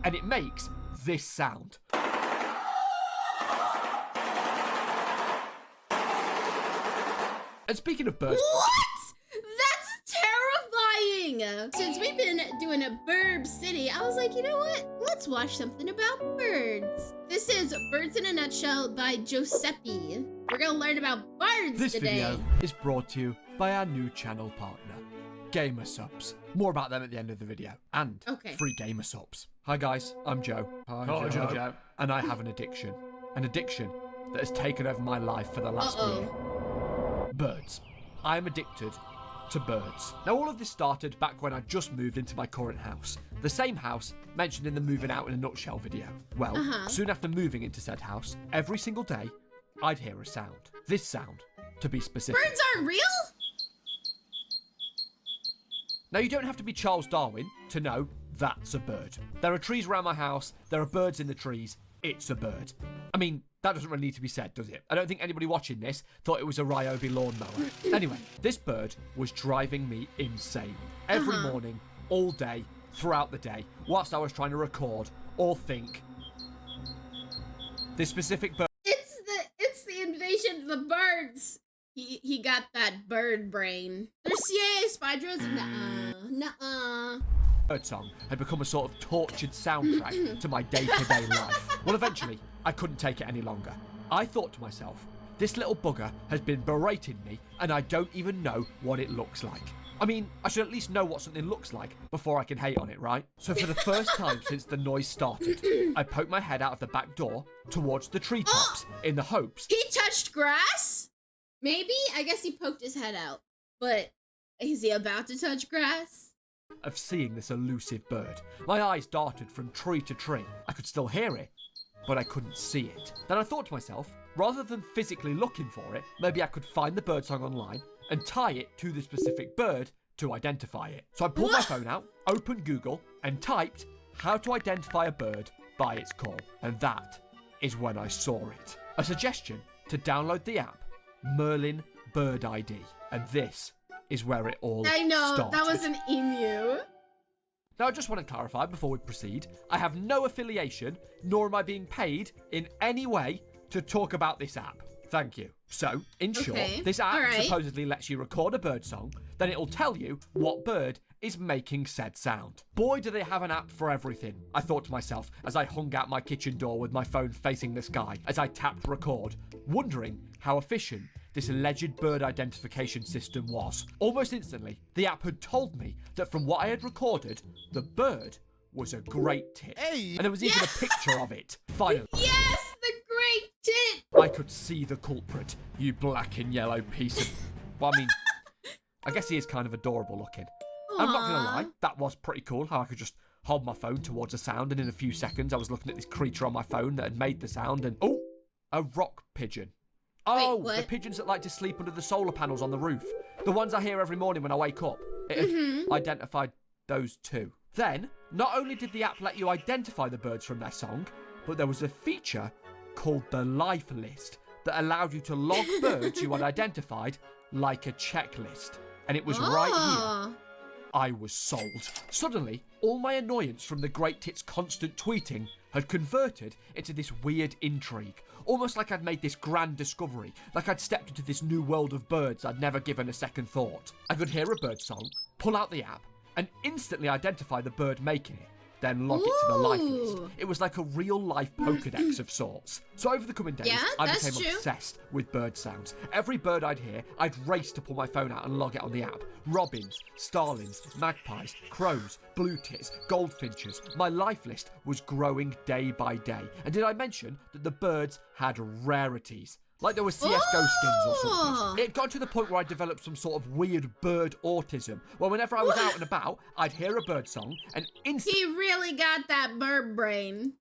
and it makes this sound. And speaking of birds... What? That's terrifying! Since we've been doing a Bird City, I was like, you know what? Let's watch something about birds. This is Birds in a Nutshell by Joeseppi. We're gonna learn about birds This today. video is brought to you by our new channel partner, Gamer Subs. More about them at the end of the video. And free Gamer Subs. Hi guys, I'm Joe. Hi, Joe. And I have an addiction. An addiction that has taken over my life for the last year. Birds. I am addicted to birds. Now all of this started back when I just moved into my current house. The same house mentioned in the Moving Out in a Nutshell video. Well, soon after moving into said house, every single day, I'd hear a sound. This sound, to be specific. Birds aren't real? Now you don't have to be Charles Darwin to know that's a bird. There are trees around my house, there are birds in the trees, it's a bird. I mean, that doesn't really need to be said, does it? I don't think anybody watching this thought it was a Ryobi lawnmower. Anyway, this bird was driving me insane. Every morning, all day, throughout the day, whilst I was trying to record or think. This specific bird... It's the invasion of the birds. He got that bird brain. There's CAA spiders. Nuh-uh. Bird song had become a sort of tortured soundtrack to my day-to-day life. Well, eventually, I couldn't take it any longer. I thought to myself, this little bugger has been berating me and I don't even know what it looks like. I mean, I should at least know what something looks like before I can hate on it, right? So for the first time since the noise started, I poked my head out of the back door towards the treetops in the hopes... He touched grass? Maybe? I guess he poked his head out. But is he about to touch grass? ...of seeing this elusive bird. My eyes darted from tree to tree. I could still hear it, but I couldn't see it. Then I thought to myself, rather than physically looking for it, maybe I could find the bird song online and tie it to the specific bird to identify it. So I pulled my phone out, opened Google, and typed how to identify a bird by its call. And that is when I saw it. A suggestion to download the app, Merlin Bird ID. And this is where it all started. I know, that was an emu. Now, I just want to clarify before we proceed, I have no affiliation, nor am I being paid in any way to talk about this app. Thank you. So, in short, this app supposedly lets you record a bird song, then it'll tell you what bird is making said sound. Boy, do they have an app for everything, I thought to myself as I hung out my kitchen door with my phone facing the sky as I tapped record, wondering how efficient this alleged bird identification system was. Almost instantly, the app had told me that from what I had recorded, the bird was a great tit. Hey. And there was even a picture of it. Finally. Yes, the great tit. I could see the culprit, you black and yellow piece of... Well, I mean, I guess he is kind of adorable looking. Aww. I'm not going to lie, that was pretty cool how I could just hold my phone towards a sound and in a few seconds I was looking at this creature on my phone that had made the sound and... Oh, a rock pigeon. Oh, wait, the pigeons that like to sleep under the solar panels on the roof. The ones I hear every morning when I wake up. It had identified those two. Then, not only did the app let you identify the birds from their song, but there was a feature called the life list that allowed you to log birds you had identified like a checklist. And it was right here. I was sold. Suddenly, all my annoyance from the great tit's constant tweeting had converted into this weird intrigue. Almost like I'd made this grand discovery, like I'd stepped into this new world of birds I'd never given a second thought. I could hear a bird song, pull out the app, and instantly identify the bird making it, then log it to the life list. It was like a real-life Pokedex of sorts. So over the coming days, I became obsessed with bird sounds. Every bird I'd hear, I'd race to pull my phone out and log it on the app. Robins, starlings, magpies, crows, blue tits, goldfinches. My life list was growing day by day. And did I mention that the birds had rarities? Like there were CSGO skins or something. It got to the point where I developed some sort of weird bird autism, where whenever I was out and about, I'd hear a bird song and instantly... He really got that bird brain.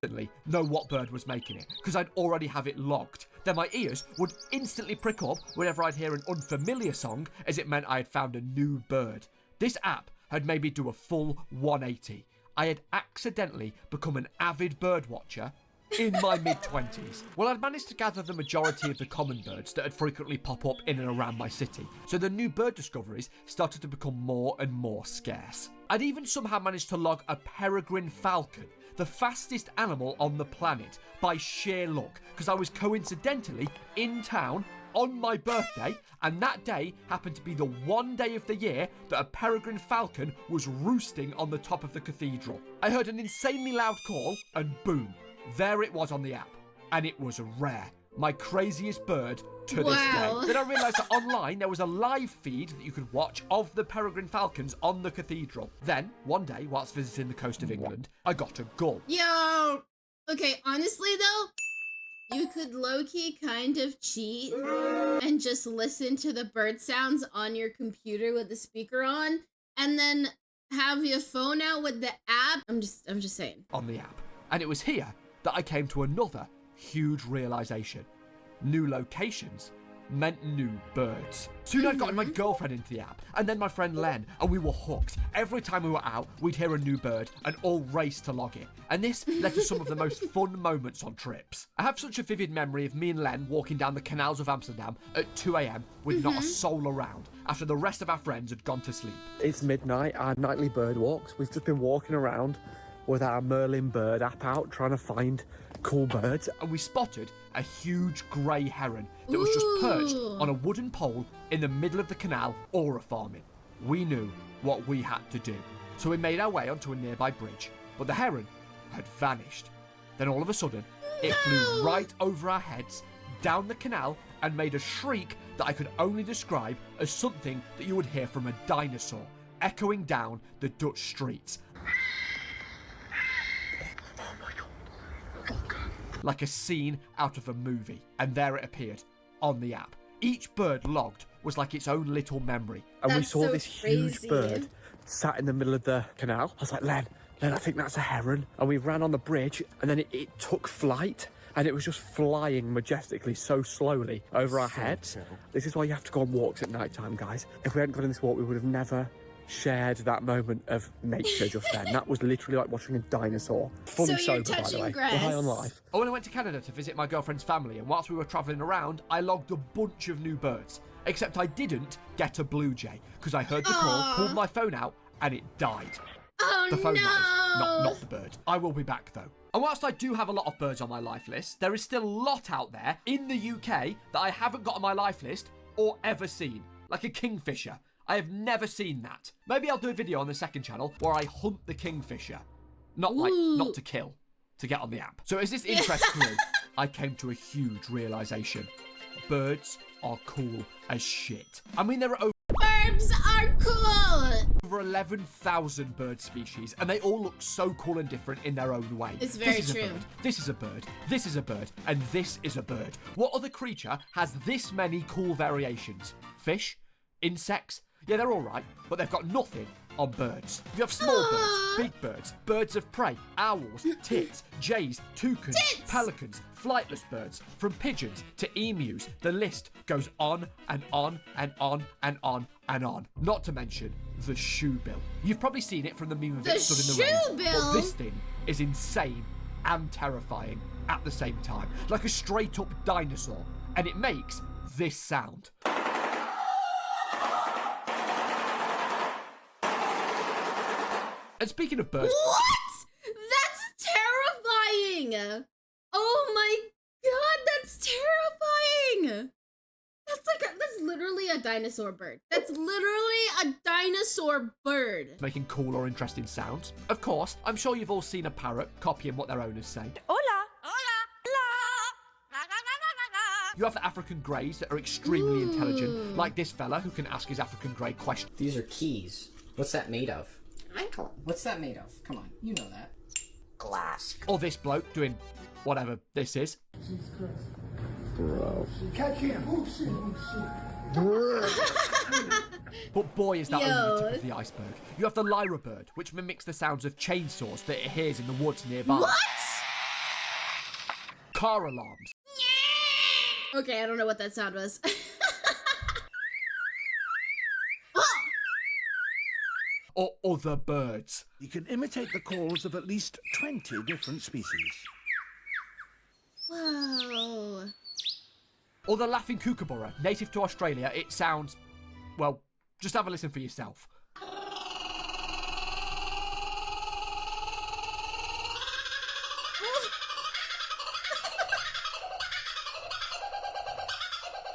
...know what bird was making it, because I'd already have it logged. Then my ears would instantly prick up whenever I'd hear an unfamiliar song, as it meant I had found a new bird. This app had made me do a full 180. I had accidentally become an avid bird watcher in my mid-20s. Well, I'd managed to gather the majority of the common birds that had frequently pop up in and around my city, so the new bird discoveries started to become more and more scarce. I'd even somehow managed to log a peregrine falcon, the fastest animal on the planet, by sheer luck, because I was coincidentally in town on my birthday, and that day happened to be the one day of the year that a peregrine falcon was roosting on the top of the cathedral. I heard an insanely loud call, and boom, there it was on the app. And it was rare. My craziest bird to this day. Then I realised that online there was a live feed that you could watch of the peregrine falcons on the cathedral. Then, one day, whilst visiting the coast of England, I got a gull. Yo! Okay, honestly though, you could low-key kind of cheat and just listen to the bird sounds on your computer with the speaker on, and then have your phone out with the app. I'm just saying. On the app. And it was here that I came to another huge realisation. New locations meant new birds. Soon I'd gotten my girlfriend into the app, and then my friend Len, and we were hooked. Every time we were out, we'd hear a new bird and all race to log it. And this led to some of the most fun moments on trips. I have such a vivid memory of me and Len walking down the canals of Amsterdam at 2 a.m. with not a soul around, after the rest of our friends had gone to sleep. It's midnight, our nightly bird walks. We've just been walking around with our Merlin bird app out, trying to find cool birds. And we spotted a huge grey heron that was just perched on a wooden pole in the middle of the canal, aura farming. We knew what we had to do. So we made our way onto a nearby bridge, but the heron had vanished. Then all of a sudden, it flew right over our heads, down the canal, and made a shriek that I could only describe as something that you would hear from a dinosaur, echoing down the Dutch streets. Like a scene out of a movie. And there it appeared, on the app. Each bird logged was like its own little memory. And That's we saw so this crazy. huge bird sat in the middle of the canal. I was like, Len, I think that's a heron. And we ran on the bridge, and then it took flight, and it was just flying majestically, so slowly over our heads. Chill. This is why you have to go on walks at night time, guys. If we hadn't gone on this walk, we would have never shared that moment of nature just then. That was literally like watching a dinosaur. Fully So you're sober, by the touching way. grass. We're high on life. Oh, and I went to Canada to visit my girlfriend's family, and whilst we were travelling around, I logged a bunch of new birds. Except I didn't get a blue jay, because I heard the call, pulled my phone out, and it died. Oh The phone no! that is, not the bird. I will be back though. And whilst I do have a lot of birds on my life list, there is still a lot out there in the UK that I haven't got on my life list or ever seen. Like a kingfisher. I have never seen that. Maybe I'll do a video on the second channel where I hunt the kingfisher. Not to kill, to get on the app. So as this interest grew, I came to a huge realisation. Birds are cool as shit. I mean, there are Birds are cool! over 11,000 bird species, and they all look so cool and different in their own way. It's very This is true. a bird, this is a bird, this is a bird, and this is a bird. What other creature has this many cool variations? Fish? Insects? Yeah, they're all right, but they've got nothing on birds. You have small birds, big birds, birds of prey, owls, tits, jays, toucans, pelicans, flightless birds, from pigeons to emus. The list goes on and on and on and on and on. Not to mention the shoebill. You've probably seen it from the meme of The it stood in the rain. shoebill? But this thing is insane and terrifying at the same time. Like a straight up dinosaur. And it makes this sound. And speaking of birds, What? That's terrifying! Oh my god, that's terrifying! That's literally a dinosaur bird. That's literally a dinosaur bird. making cool or interesting sounds. Of course, I'm sure you've all seen a parrot copying what their owners say. Hola. Hola. You have the African greys that are extremely intelligent, like this fella who can ask his African grey questions. These are keys. What's that made of? Ankle. What's that made of? Come on, you know that. Glass. Or this bloke doing whatever this is. But boy, is that only the tip of the iceberg. You have the lyra bird, which mimics the sounds of chainsaws that it hears in the woods nearby. What? Car alarms. Okay, I don't know what that sound was. Or other birds. You can imitate the calls of at least 20 different species. Whoa. Or the laughing kookaburra, native to Australia. It sounds, well, just have a listen for yourself.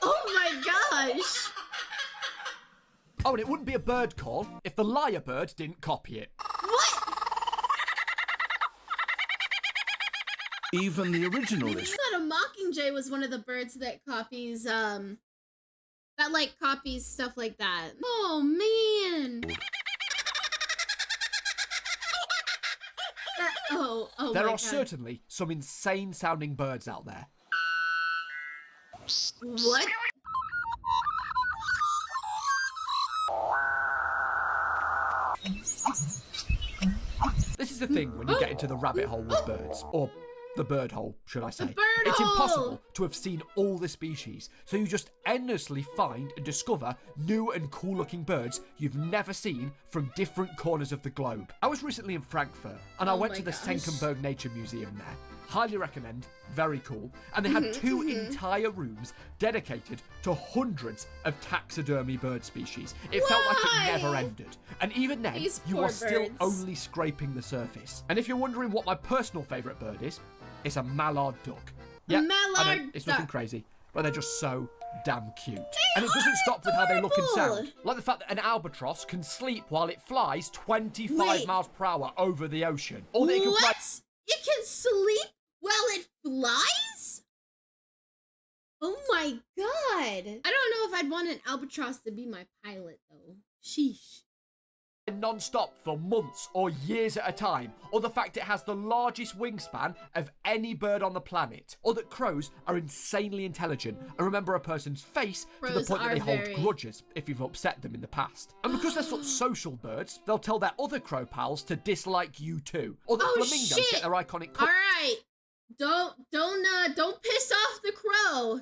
Oh my gosh. Oh, and it wouldn't be a bird call if the lyrebird didn't copy it. What? Even the original I thought a mockingjay was one of the birds that copies, copies stuff like that. Oh, man. Oh There my are God. certainly some insane sounding birds out there. What? This is the thing when you get into the rabbit hole with birds, or the bird hole, should I say. bird It's hole! impossible to have seen all the species, so you just endlessly find and discover new and cool looking birds you've never seen from different corners of the globe. I was recently in Frankfurt, and I Oh went my to the gosh. Senckenberg Nature Museum there. Highly recommend, very cool. And they had two entire rooms dedicated to hundreds of taxidermy bird species. It felt like Why? it never ended. And even then, These you poor are still birds. only scraping the surface. And if you're wondering what my personal favourite bird is, it's a mallard duck. Yeah, I know, mallard it's nothing duck. crazy, but they're just so damn cute. And it doesn't stop with how they look and adorable. sound. Like the fact that an albatross can sleep while it flies 25 Wait. miles per hour over the ocean. Or that it can fly. What? It can sleep while it flies? Oh my God. I don't know if I'd want an albatross to be my pilot, though. Sheesh. Non-stop for months or years at a time, or the fact it has the largest wingspan of any bird on the planet, or that crows are insanely intelligent and remember a person's face to the Crows point that are they hold very- grudges if you've upset them in the past. And because they're such social birds, they'll tell their other crow pals to dislike you too, or that Oh, flamingos shit. get their iconic All right. Don't piss off the crow.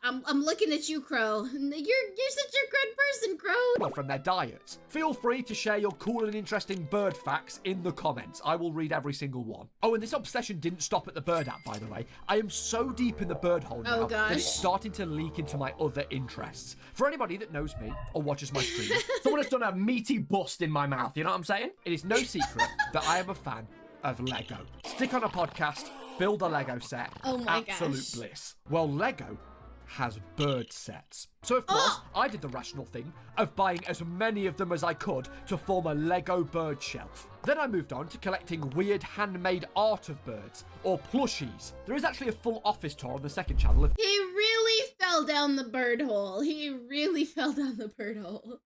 I'm looking at you, Crow. You're such a good person, Crow. from their diets. Feel free to share your cool and interesting bird facts in the comments. I will read every single one. Oh, and this obsession didn't stop at the bird app, by the way. I am so deep in the bird hole now that it's gosh. starting to leak into my other interests. For anybody that knows me or watches my streams, someone has done a meaty bust in my mouth, you know what I'm saying? It is no secret that I am a fan of Lego. Stick on a podcast, build a Lego set. Oh my Absolute gosh. bliss. Well, Lego has bird sets. So of course, I did the rational thing of buying as many of them as I could to form a Lego bird shelf. Then I moved on to collecting weird handmade art of birds, or plushies. There is actually a full office tour on the second channel of He really fell down the bird hole. He really fell down the bird hole.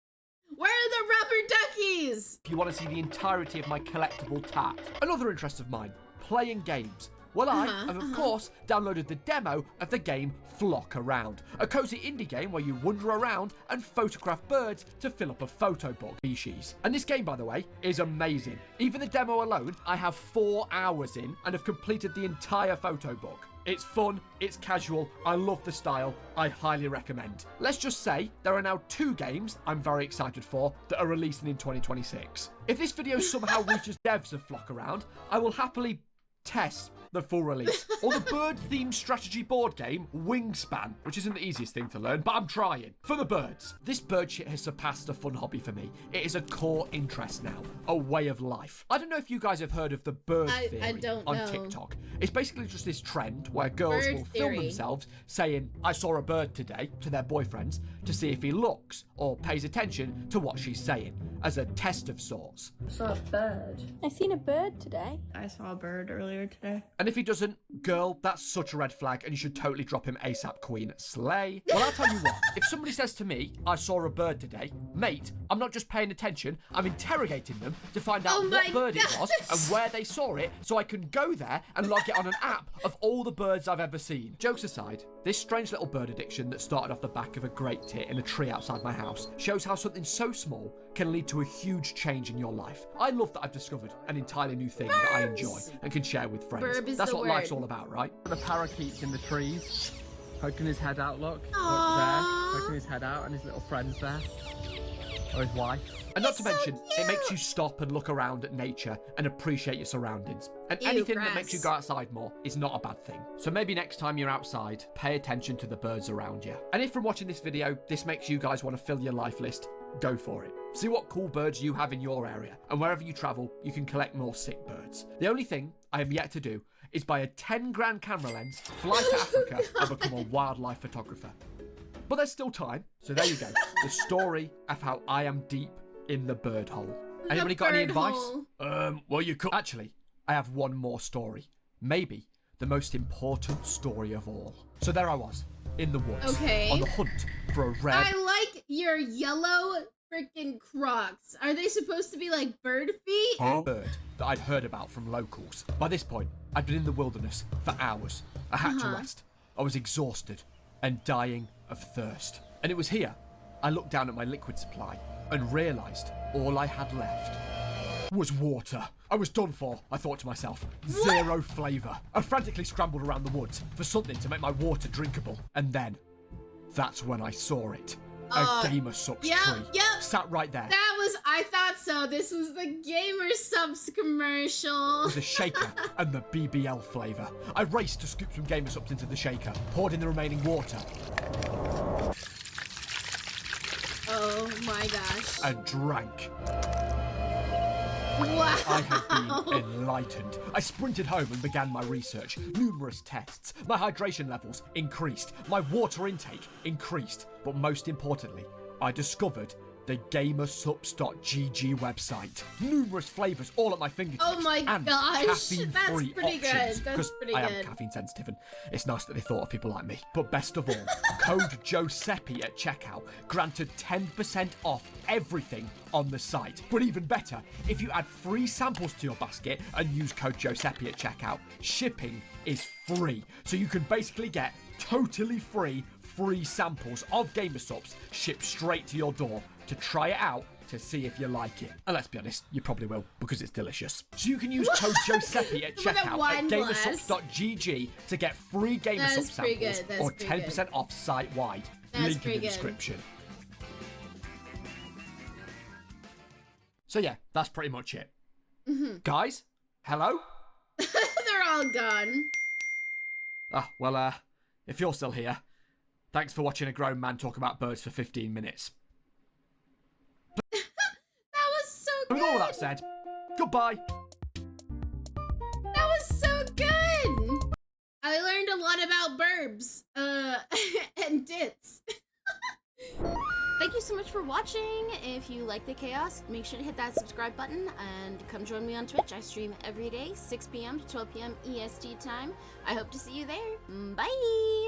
Where are the rubber duckies? if you want to see the entirety of my collectible tat. Another interest of mine, playing games. Well, I have, of course, downloaded the demo of the game Flock Around, a cozy indie game where you wander around and photograph birds to fill up a photo book species. And this game, by the way, is amazing. Even the demo alone, I have 4 hours in and have completed the entire photo book. It's fun, it's casual, I love the style, I highly recommend. Let's just say there are now 2 games I'm very excited for that are releasing in 2026. If this video somehow reaches devs of Flock Around, I will happily test the full release. Or the bird-themed strategy board game, Wingspan, which isn't the easiest thing to learn, but I'm trying. For the birds. This bird shit has surpassed a fun hobby for me. It is a core interest now, a way of life. I don't know if you guys have heard of the bird theory I don't on know. TikTok. It's basically just this trend where girls Bird will film theory. themselves saying, I saw a bird today, to their boyfriends, to see if he looks or pays attention to what she's saying, as a test of sorts. Saw a bird. I seen a bird today. I saw a bird earlier today. And if he doesn't, girl, that's such a red flag and you should totally drop him ASAP, queen. Slay. Well, I'll tell you what, if somebody says to me, I saw a bird today, mate, I'm not just paying attention, I'm interrogating them to find out Oh my what bird it was gosh. and where they saw it so I can go there and log it on an app of all the birds I've ever seen. Jokes aside, this strange little bird addiction that started off the back of a great tit in a tree outside my house shows how something so small can lead to a huge change in your life. I love that I've discovered an entirely new thing that I enjoy and can share with friends. Burb is That's the what life's word. all about, right? The parakeets in the trees, poking his head out, look. Look Aww. there, poking his head out, and his little friends there. or his wife. And not to so mention, it cute. makes you stop and look around at nature and appreciate your surroundings. And Ew, anything grass. that makes you go outside more is not a bad thing. So maybe next time you're outside, pay attention to the birds around you. And if from watching this video, this makes you guys want to fill your life list, go for it. See what cool birds you have in your area, and wherever you travel, you can collect more sick birds. The only thing I have yet to do is buy a 10 grand camera lens, fly to Africa, and become a wildlife photographer. But there's still time, so there you go. The story of how I am deep in the bird hole. Anybody got any bird advice? hole. Well, you could. Actually, I have one more story. Maybe the most important story of all. So there I was, in the woods, Okay. on the hunt for a rare I like your yellow freaking Crocs. Are they supposed to be like bird feet? bird that I'd heard about from locals. By this point, I'd been in the wilderness for hours. I had to rest. I was exhausted and dying of thirst. And it was here I looked down at my liquid supply and realised all I had left was water. I was done for, I thought to myself. Zero flavour. I frantically scrambled around the woods for something to make my water drinkable. And then, that's when I saw it. A Gamer Subs yep, tree. yep. Sat right there. That was, I thought so. This was the Gamer Subs commercial. The shaker and the BBL flavour. I raced to scoop some Gamer Subs into the shaker, poured in the remaining water, Oh my gosh. and drank. Wow. I had been enlightened. I sprinted home and began my research. Numerous tests. My hydration levels increased. My water intake increased. But most importantly, I discovered the gamersubs.gg website. Numerous flavours all at my fingertips. Oh my and gosh, caffeine-free that's pretty good, options, that's 'cause pretty I good. am caffeine sensitive and it's nice that they thought of people like me. But best of all, code Joeseppi at checkout granted 10% off everything on the site. But even better, if you add 3 samples to your basket and use code Joeseppi at checkout, shipping is free. So you can basically get totally free samples of Gamer Subs shipped straight to your door to try it out to see if you like it. And let's be honest, you probably will because it's delicious. So you can use code Joeseppi at With a checkout wine at glass. gamersubs.gg to get free Gamer That Subs is pretty samples good, that's or pretty 10% off site-wide. That's Link in pretty the good. description. So yeah, that's pretty much it. Guys, hello? They're all gone. Well, if you're still here, thanks for watching a grown man talk about birds for 15 minutes. That was so good. With all that said, goodbye. That was so good. I learned a lot about burbs, and dits. Thank you so much for watching. If you like the chaos, make sure to hit that subscribe button and come join me on Twitch. I stream every day, 6 p.m. to 12 p.m. EST time. I hope to see you there. Bye!